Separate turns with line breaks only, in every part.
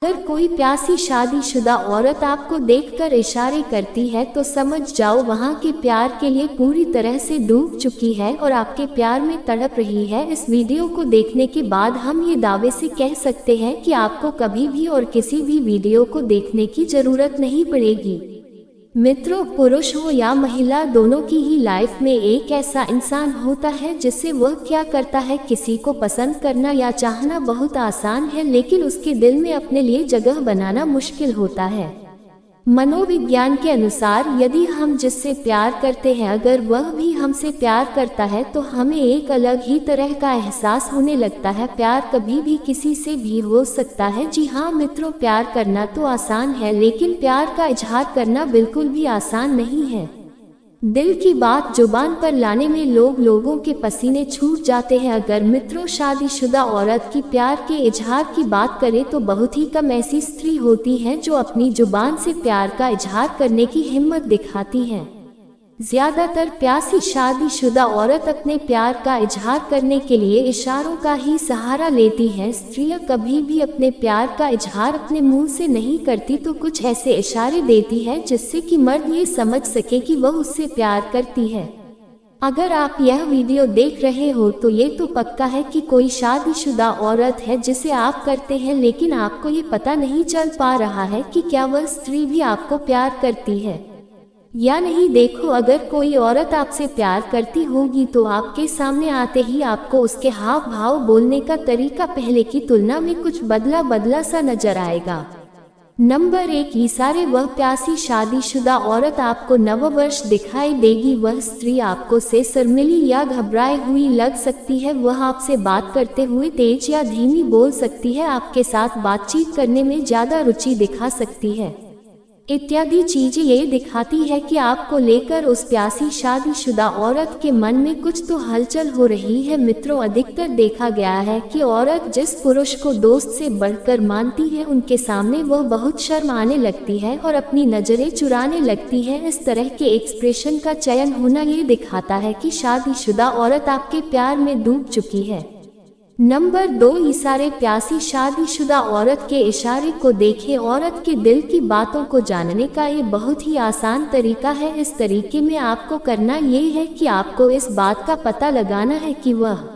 अगर कोई प्यासी शादीशुदा औरत आपको देखकर इशारे करती है तो समझ जाओ वहाँ के प्यार के लिए पूरी तरह से डूब चुकी है और आपके प्यार में तड़प रही है। इस वीडियो को देखने के बाद हम ये दावे से कह सकते हैं कि आपको कभी भी और किसी भी वीडियो को देखने की जरूरत नहीं पड़ेगी। मित्रों, पुरुष हो या महिला, दोनों की ही लाइफ में एक ऐसा इंसान होता है जिससे वह क्या करता है। किसी को पसंद करना या चाहना बहुत आसान है, लेकिन उसके दिल में अपने लिए जगह बनाना मुश्किल होता है। मनोविज्ञान के अनुसार यदि हम जिससे प्यार करते हैं अगर वह भी हमसे प्यार करता है तो हमें एक अलग ही तरह का एहसास होने लगता है। प्यार कभी भी किसी से भी हो सकता है। जी हाँ मित्रों, प्यार करना तो आसान है, लेकिन प्यार का इजहार करना बिल्कुल भी आसान नहीं है। दिल की बात जुबान पर लाने में लोगों के पसीने छूट जाते हैं। अगर मित्रों शादीशुदा औरत की प्यार के इजहार की बात करें तो बहुत ही कम ऐसी स्त्री होती हैं जो अपनी जुबान से प्यार का इजहार करने की हिम्मत दिखाती हैं। ज्यादातर प्यासी शादीशुदा औरत अपने प्यार का इजहार करने के लिए इशारों का ही सहारा लेती हैं। स्त्रियां कभी भी अपने प्यार का इजहार अपने मुंह से नहीं करती तो कुछ ऐसे इशारे देती है जिससे कि मर्द ये समझ सके कि वह उससे प्यार करती है। अगर आप यह वीडियो देख रहे हो तो ये तो पक्का है कि कोई शादीशुदा औरत है जिसे आप करते हैं, लेकिन आपको ये पता नहीं चल पा रहा है कि क्या वह स्त्री भी आपको प्यार करती है या नहीं। देखो, अगर कोई औरत आपसे प्यार करती होगी तो आपके सामने आते ही आपको उसके हाव भाव, बोलने का तरीका पहले की तुलना में कुछ बदला सा नजर आएगा। नंबर 1, इशारे। वह प्यासी शादीशुदा औरत आपको नववर्ष दिखाई देगी। वह स्त्री आपको से शर्मिली या घबराई हुई लग सकती है। वह आपसे बात करते हुए तेज या धीमी बोल सकती है, आपके साथ बातचीत करने में ज्यादा रुचि दिखा सकती है। इत्यादि चीजें ये दिखाती है कि आपको लेकर उस प्यासी शादीशुदा औरत के मन में कुछ तो हलचल हो रही है। मित्रों, अधिकतर देखा गया है कि औरत जिस पुरुष को दोस्त से बढ़कर मानती है उनके सामने वह बहुत शर्म आने लगती है और अपनी नजरें चुराने लगती है। इस तरह के एक्सप्रेशन का चयन होना ये दिखाता है कि शादीशुदा औरत आपके प्यार में डूब चुकी है। नंबर 2, इशारे। प्यासी शादीशुदा औरत के इशारे को देखें। औरत के दिल की बातों को जानने का ये बहुत ही आसान तरीका है। इस तरीके में आपको करना ये है कि आपको इस बात का पता लगाना है कि वह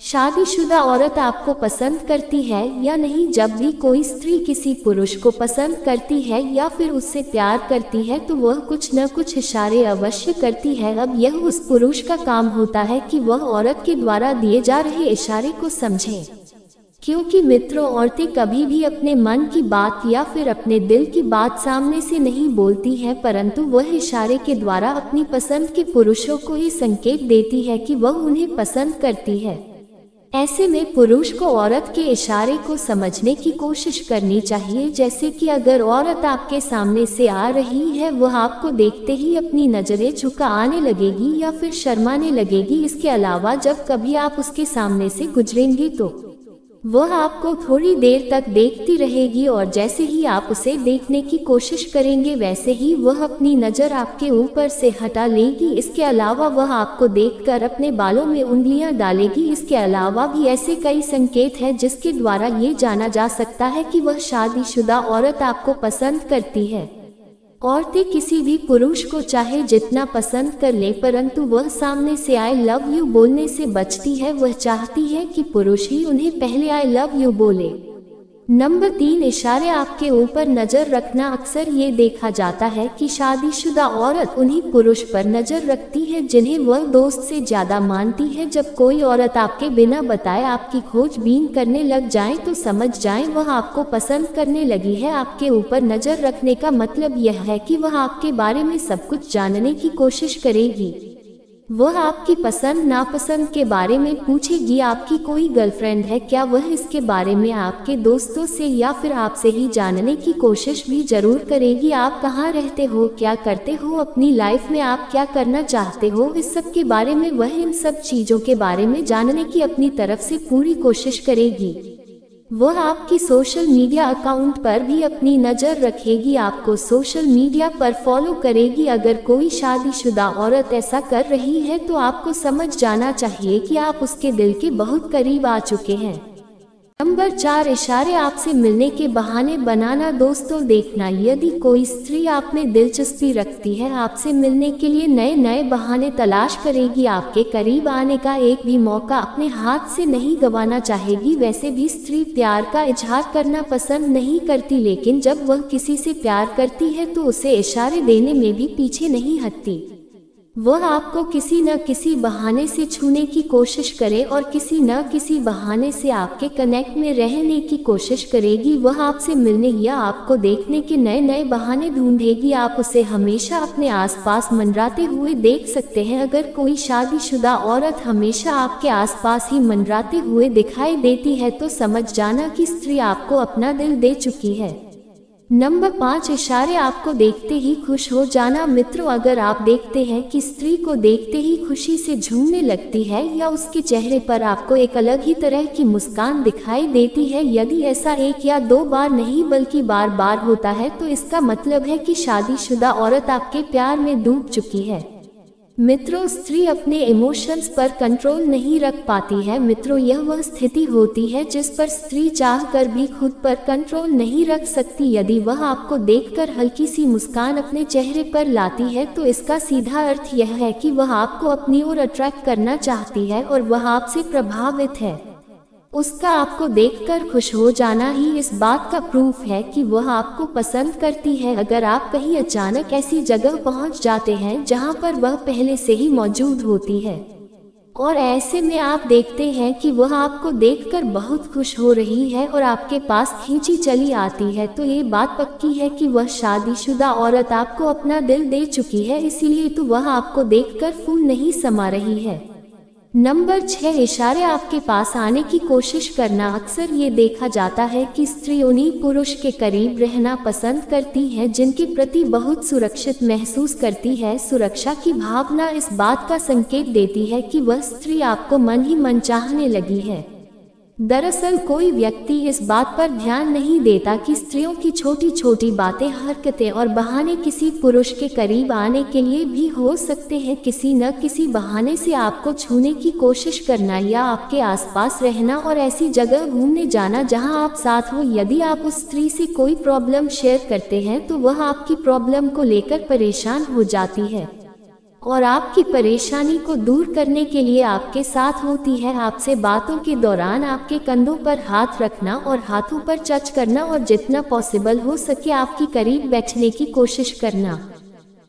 शादीशुदा औरत आपको पसंद करती है या नहीं। जब भी कोई स्त्री किसी पुरुष को पसंद करती है या फिर उससे प्यार करती है तो वह कुछ न कुछ इशारे अवश्य करती है। अब यह उस पुरुष का काम होता है कि वह औरत के द्वारा दिए जा रहे इशारे को समझे, क्योंकि मित्रों, औरतें कभी भी अपने मन की बात या फिर अपने दिल की बात सामने से नहीं बोलती है, परंतु वह इशारे के द्वारा अपनी पसंद के पुरुषों को ये संकेत देती है कि वह उन्हें पसंद करती है। ऐसे में पुरुष को औरत के इशारे को समझने की कोशिश करनी चाहिए। जैसे कि अगर औरत आपके सामने से आ रही है, वह आपको देखते ही अपनी नजरें झुका आने लगेगी या फिर शर्माने लगेगी। इसके अलावा जब कभी आप उसके सामने से गुजरेंगे तो वह आपको थोड़ी देर तक देखती रहेगी और जैसे ही आप उसे देखने की कोशिश करेंगे वैसे ही वह अपनी नज़र आपके ऊपर से हटा लेगी। इसके अलावा वह आपको देखकर अपने बालों में उंगलियां डालेगी। इसके अलावा भी ऐसे कई संकेत हैं जिसके द्वारा ये जाना जा सकता है कि वह शादीशुदा औरत आपको पसंद करती है। औरतें किसी भी पुरुष को चाहे जितना पसंद कर ले, परंतु वह सामने से आई लव यू बोलने से बचती है। वह चाहती है कि पुरुष ही उन्हें पहले आई लव यू बोले। नंबर 3, इशारे। आपके ऊपर नजर रखना। अक्सर ये देखा जाता है कि शादीशुदा औरत उन्हीं पुरुष पर नजर रखती है जिन्हें वह दोस्त से ज्यादा मानती है। जब कोई औरत आपके बिना बताए आपकी खोजबीन करने लग जाए तो समझ जाए वह आपको पसंद करने लगी है। आपके ऊपर नजर रखने का मतलब यह है कि वह आपके बारे में सब कुछ जानने की कोशिश करेगी। वह आपकी पसंद नापसंद के बारे में पूछेगी। आपकी कोई गर्लफ्रेंड है क्या, वह इसके बारे में आपके दोस्तों से या फिर आपसे ही जानने की कोशिश भी जरूर करेगी। आप कहाँ रहते हो, क्या करते हो, अपनी लाइफ में आप क्या करना चाहते हो, इस सब के बारे में वह इन सब चीजों के बारे में जानने की अपनी तरफ से पूरी कोशिश करेगी। वह आपकी सोशल मीडिया अकाउंट पर भी अपनी नज़र रखेगी, आपको सोशल मीडिया पर फॉलो करेगी। अगर कोई शादीशुदा औरत ऐसा कर रही है तो आपको समझ जाना चाहिए कि आप उसके दिल के बहुत करीब आ चुके हैं। नंबर 4, इशारे आपसे मिलने के बहाने बनाना। दोस्तों देखना, यदि कोई स्त्री आप में दिलचस्पी रखती है, आपसे मिलने के लिए नए नए बहाने तलाश करेगी, आपके करीब आने का एक भी मौका अपने हाथ से नहीं गंवाना चाहेगी। वैसे भी स्त्री प्यार का इजहार करना पसंद नहीं करती, लेकिन जब वह किसी से प्यार करती है तो उसे इशारे देने में भी पीछे नहीं हटती। वह आपको किसी न किसी बहाने से छूने की कोशिश करे और किसी न किसी बहाने से आपके कनेक्ट में रहने की कोशिश करेगी। वह आपसे मिलने या आपको देखने के नए नए बहाने ढूंढेगी। आप उसे हमेशा अपने आसपास मंडराते हुए देख सकते हैं। अगर कोई शादीशुदा औरत हमेशा आपके आसपास ही मंडराते हुए दिखाई देती है तो समझ जाना कि स्त्री आपको अपना दिल दे चुकी है। नंबर 5, इशारे आपको देखते ही खुश हो जाना। मित्रों, अगर आप देखते हैं कि स्त्री को देखते ही खुशी से झूमने लगती है या उसके चेहरे पर आपको एक अलग ही तरह की मुस्कान दिखाई देती है, यदि ऐसा एक या दो बार नहीं बल्कि बार बार होता है, तो इसका मतलब है कि शादीशुदा औरत आपके प्यार में डूब चुकी है। मित्रों, स्त्री अपने इमोशंस पर कंट्रोल नहीं रख पाती है। मित्रों, यह वह स्थिति होती है जिस पर स्त्री चाहकर भी खुद पर कंट्रोल नहीं रख सकती। यदि वह आपको देखकर हल्की सी मुस्कान अपने चेहरे पर लाती है तो इसका सीधा अर्थ यह है कि वह आपको अपनी ओर अट्रैक्ट करना चाहती है और वह आपसे प्रभावित है। उसका आपको देखकर खुश हो जाना ही इस बात का प्रूफ है कि वह आपको पसंद करती है। अगर आप कहीं अचानक ऐसी जगह पहुंच जाते हैं जहां पर वह पहले से ही मौजूद होती है और ऐसे में आप देखते हैं कि वह आपको देखकर बहुत खुश हो रही है और आपके पास खींची चली आती है, तो ये बात पक्की है कि वह शादीशुदा औरत आपको अपना दिल दे चुकी है, इसीलिए तो वह आपको देखकर फूल नहीं समा रही है। नंबर 6, इशारे आपके पास आने की कोशिश करना। अक्सर ये देखा जाता है कि स्त्री उन्हीं पुरुष के करीब रहना पसंद करती है जिनके प्रति बहुत सुरक्षित महसूस करती है। सुरक्षा की भावना इस बात का संकेत देती है कि वह स्त्री आपको मन ही मन चाहने लगी है। दरअसल कोई व्यक्ति इस बात पर ध्यान नहीं देता कि स्त्रियों की छोटी छोटी बातें, हरकतें और बहाने किसी पुरुष के करीब आने के लिए भी हो सकते हैं। किसी न किसी बहाने से आपको छूने की कोशिश करना या आपके आसपास रहना और ऐसी जगह घूमने जाना जहां आप साथ हो। यदि आप उस स्त्री से कोई प्रॉब्लम शेयर करते हैं तो वह आपकी प्रॉब्लम को लेकर परेशान हो जाती है और आपकी परेशानी को दूर करने के लिए आपके साथ होती है। आपसे बातों के दौरान आपके कंधों पर हाथ रखना और हाथों पर टच करना और जितना पॉसिबल हो सके आपकी करीब बैठने की कोशिश करना।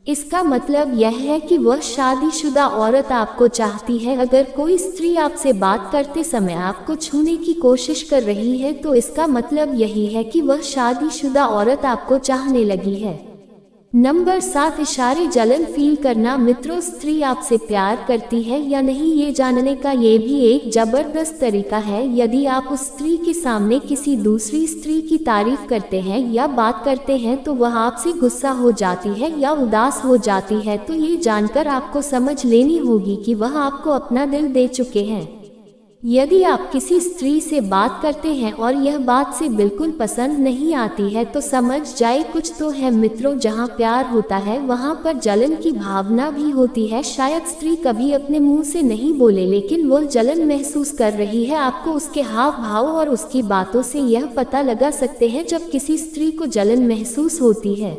इसका मतलब यह है कि वह शादीशुदा औरत आपको चाहती है। अगर कोई स्त्री आपसे बात करते समय आपको छूने की कोशिश कर रही है तो इसका मतलब यही है कि वह शादीशुदा औरत आपको चाहने लगी है। नंबर 7, इशारे जलन फील करना। मित्रों, स्त्री आपसे प्यार करती है या नहीं ये जानने का ये भी एक जबरदस्त तरीका है। यदि आप उस स्त्री के सामने किसी दूसरी स्त्री की तारीफ करते हैं या बात करते हैं तो वह आपसे गुस्सा हो जाती है या उदास हो जाती है, तो ये जानकर आपको समझ लेनी होगी कि वह आपको अपना दिल दे चुके हैं। यदि आप किसी स्त्री से बात करते हैं और यह बात से बिल्कुल पसंद नहीं आती है तो समझ जाए कुछ तो है। मित्रों, जहां प्यार होता है वहां पर जलन की भावना भी होती है। शायद स्त्री कभी अपने मुंह से नहीं बोले लेकिन वह जलन महसूस कर रही है। आपको उसके हाव भाव और उसकी बातों से यह पता लगा सकते हैं। जब किसी स्त्री को जलन महसूस होती है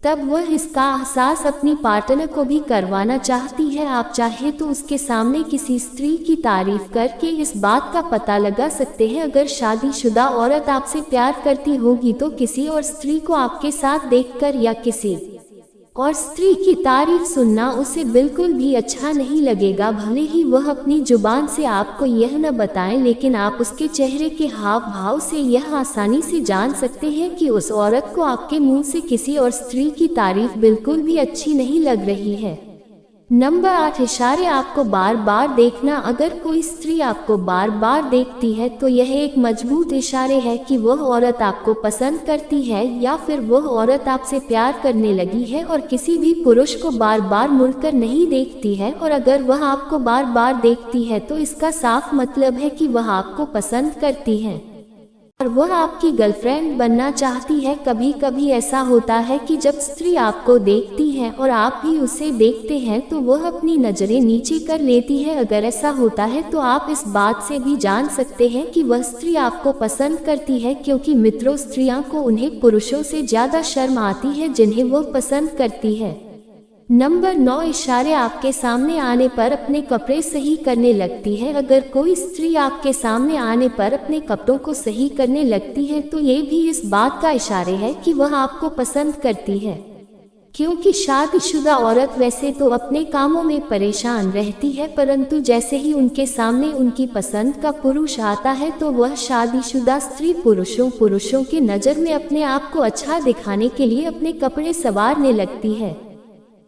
तब वह इसका एहसास अपनी पार्टनर को भी करवाना चाहती है। आप चाहे तो उसके सामने किसी स्त्री की तारीफ करके इस बात का पता लगा सकते हैं। अगर शादीशुदा औरत आपसे प्यार करती होगी तो किसी और स्त्री को आपके साथ देखकर या किसी और स्त्री की तारीफ सुनना उसे बिल्कुल भी अच्छा नहीं लगेगा। भले ही वह अपनी जुबान से आपको यह न बताएं, लेकिन आप उसके चेहरे के हाव भाव से यह आसानी से जान सकते हैं कि उस औरत को आपके मुंह से किसी और स्त्री की तारीफ बिल्कुल भी अच्छी नहीं लग रही है। नंबर 8, इशारे आपको बार बार देखना। अगर कोई स्त्री आपको बार बार देखती है तो यह एक मजबूत इशारे है कि वह औरत आपको पसंद करती है या फिर वह औरत आपसे प्यार करने लगी है और किसी भी पुरुष को बार बार मुड़कर नहीं देखती है। और अगर वह आपको बार बार देखती है तो इसका साफ मतलब है कि वह आपको पसंद करती है। और वह आपकी गर्लफ्रेंड बनना चाहती है। कभी कभी ऐसा होता है कि जब स्त्री आपको देखती है और आप भी उसे देखते हैं तो वह अपनी नजरें नीचे कर लेती है। अगर ऐसा होता है तो आप इस बात से भी जान सकते हैं कि वह स्त्री आपको पसंद करती है, क्योंकि मित्रों, स्त्रियां को उन्हें पुरुषों से ज्यादा शर्म आती है जिन्हें वह पसंद करती है। नंबर 9, इशारे आपके सामने आने पर अपने कपड़े सही करने लगती है। अगर कोई स्त्री आपके सामने आने पर अपने कपड़ों को सही करने लगती है तो ये भी इस बात का इशारे है कि वह आपको पसंद करती है, क्योंकि शादीशुदा औरत वैसे तो अपने कामों में परेशान रहती है, परंतु जैसे ही उनके सामने उनकी पसंद का पुरुष आता है तो वह शादीशुदा स्त्री पुरुषों की नज़र में अपने आप को अच्छा दिखाने के लिए अपने कपड़े संवारने लगती है।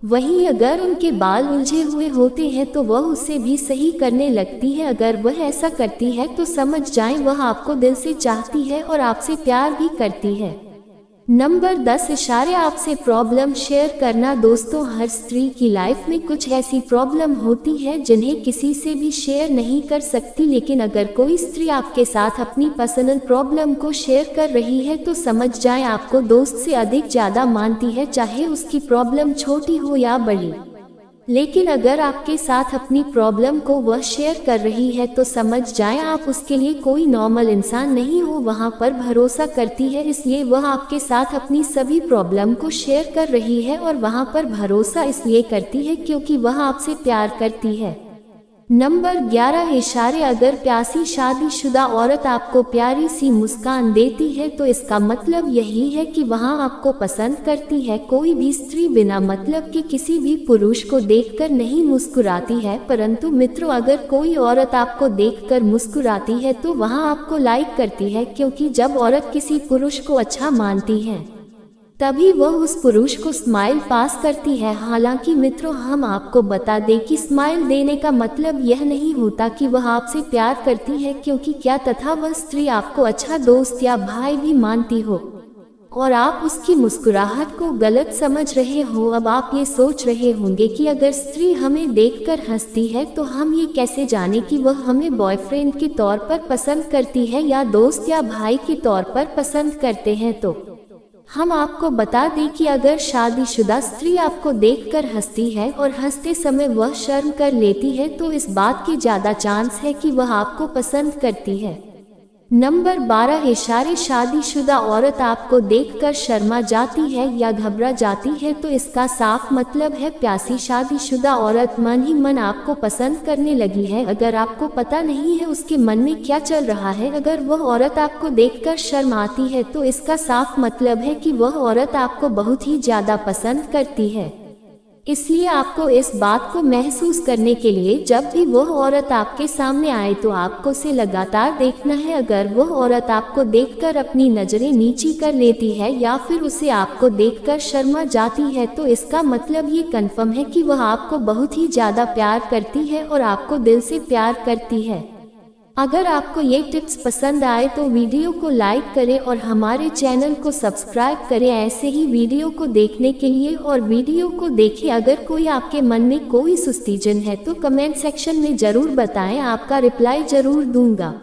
वहीं अगर उनके बाल उलझे हुए होते हैं तो वह उसे भी सही करने लगती है। अगर वह ऐसा करती है तो समझ जाएं वह आपको दिल से चाहती है और आपसे प्यार भी करती है। नंबर 10, इशारे आपसे प्रॉब्लम शेयर करना। दोस्तों, हर स्त्री की लाइफ में कुछ ऐसी प्रॉब्लम होती है जिन्हें किसी से भी शेयर नहीं कर सकती, लेकिन अगर कोई स्त्री आपके साथ अपनी पर्सनल प्रॉब्लम को शेयर कर रही है तो समझ जाएं आपको दोस्त से अधिक ज़्यादा मानती है, चाहे उसकी प्रॉब्लम छोटी हो या बड़ी। लेकिन अगर आपके साथ अपनी प्रॉब्लम को वह शेयर कर रही है तो समझ जाएं आप उसके लिए कोई नॉर्मल इंसान नहीं हो, वहां पर भरोसा करती है, इसलिए वह आपके साथ अपनी सभी प्रॉब्लम को शेयर कर रही है। और वहां पर भरोसा इसलिए करती है क्योंकि वह आपसे प्यार करती है। नंबर 11, इशारे। अगर प्यासी शादीशुदा औरत आपको प्यारी सी मुस्कान देती है तो इसका मतलब यही है कि वह आपको पसंद करती है। कोई भी स्त्री बिना मतलब के किसी भी पुरुष को देखकर नहीं मुस्कुराती है, परंतु मित्रों, अगर कोई औरत आपको देखकर मुस्कुराती है तो वह आपको लाइक करती है, क्योंकि जब औरत किसी पुरुष को अच्छा मानती है तभी वह उस पुरुष को स्माइल पास करती है। हालांकि मित्रों, हम आपको बता दें कि स्माइल देने का मतलब यह नहीं होता कि वह आपसे प्यार करती है, क्योंकि क्या तथा वह स्त्री आपको अच्छा दोस्त या भाई भी मानती हो और आप उसकी मुस्कुराहट को गलत समझ रहे हो। अब आप ये सोच रहे होंगे कि अगर स्त्री हमें देखकर हंसती है तो हम ये कैसे जाने कि वह हमें बॉयफ्रेंड के तौर पर पसंद करती है या दोस्त या भाई के तौर पर पसंद करते हैं। तो हम आपको बता दें कि अगर शादीशुदा स्त्री आपको देखकर हंसती है और हंसते समय वह शर्म कर लेती है तो इस बात की ज़्यादा चांस है कि वह आपको पसंद करती है। नंबर 12, इशारे। शादीशुदा औरत आपको देखकर शर्मा जाती है या घबरा जाती है तो इसका साफ मतलब है प्यासी शादीशुदा औरत मन ही मन आपको पसंद करने लगी है। अगर आपको पता नहीं है उसके मन में क्या चल रहा है, अगर वह औरत आपको देखकर शर्माती है तो इसका साफ मतलब है कि वह औरत आपको बहुत ही ज़्यादा पसंद करती है। इसलिए आपको इस बात को महसूस करने के लिए जब भी वह औरत आपके सामने आए तो आपको उसे लगातार देखना है। अगर वह औरत आपको देखकर अपनी नज़रें नीची कर लेती है या फिर उसे आपको देखकर शर्मा जाती है तो इसका मतलब ये कन्फर्म है कि वह आपको बहुत ही ज़्यादा प्यार करती है और आपको दिल से प्यार करती है। अगर आपको ये टिप्स पसंद आए तो वीडियो को लाइक करें और हमारे चैनल को सब्सक्राइब करें ऐसे ही वीडियो को देखने के लिए। और वीडियो को देखें। अगर कोई आपके मन में कोई सुस्तीजन है तो कमेंट सेक्शन में ज़रूर बताएं, आपका रिप्लाई ज़रूर दूंगा।